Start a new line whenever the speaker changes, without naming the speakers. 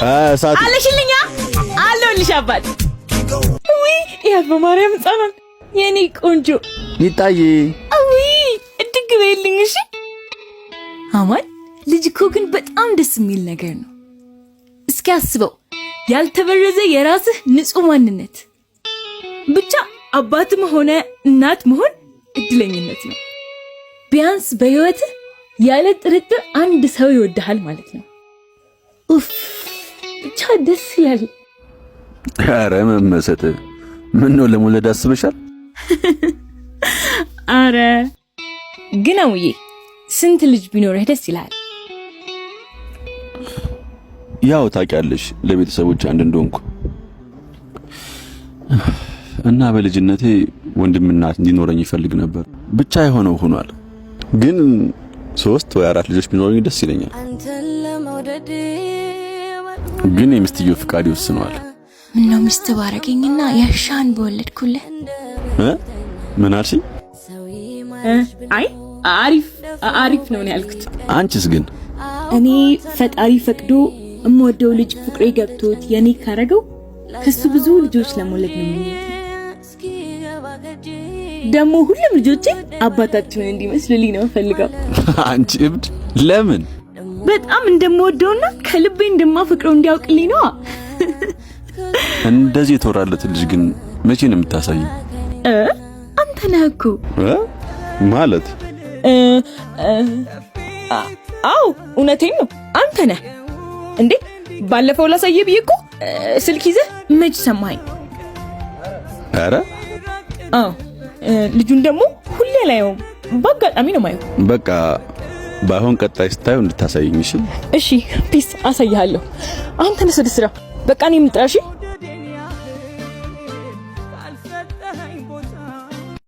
አለሽልኛ አለልሽ አባት ወይ ያ በማርያም ጻናን የኔ ቆንጆ
ይጣዬ
ወይ እድግ በይልኝ እሺ አማን ልጅ እኮ ግን በጣም ደስ የሚል ነገር ነው እስኪ አስበው ያልተበረዘ የራስህ ንጹህ ማንነት ብቻ አባትም ሆነ እናት መሆን እድለኝነት ነው ቢያንስ በህይወት ያለ ጥርጥር አንድ ሰው ይወድሃል ማለት ነው ኡፍ ብቻ ደስ ይላል
አረ መመሰጥ ምን ነው ለመውለድ አስበሻል
አረ ግን አውዬ ስንት ልጅ ቢኖርህ ደስ ይላል
ያው ታውቂያለሽ ለቤተሰቦች አንድ እንደሆንኩ እና በልጅነቴ ወንድምና እንዲኖረኝ ይፈልግ ነበር ብቻ የሆነው ሆኗል ግን 3 ወይ 4 ልጆች ቢኖሩኝ ደስ ይለኛል ግን የሚስትየው ፍቃድ ይወስነዋል
ምን ነው ሚስት ባረገኝና ያሻን በወለድኩልህ
ምን አልሽ
አይ አሪፍ ነው ያልኩት
አንቺስ ግን
እኔ ፈጣሪ ፈቅዶ እምወደው ልጅ ፍቅሬ ገብቶት የኔ ካረገው ከሱ ብዙ ልጆች ለመውለድ ነው የሚያየው ደሞ ሁሉም ልጆቼ አባታቸውን እንዲመስሉልኝ ነው ፈልገው
አንቺ እብድ ለምን
በጣም እንደምወደውና ከልቤ እንደማፈቅረው እንዲያውቅልኝ ነው
እንደዚህ የተወራለት ልጅ ግን መቼ ነው የምታሳይ
አንተ ነህ እኮ
ማለት
አው እውነቴን ነው አንተ ነህ እንዴ ባለፈው ላሳየ ብዬ እኮ ስልክ ይዘህ መች ሰማኸኝ
አረ
አው ልጁን ደግሞ ሁሌ ላይው በአጋጣሚ ነው ማየው
በቃ ባይሆን ቀጣይ ስታየው እንድታሳይኝ እሺ
እሺ ፒስ አሳይሃለሁ አሁን ተነስ ወደ ስራ በቃ እኔ የምጥራሽ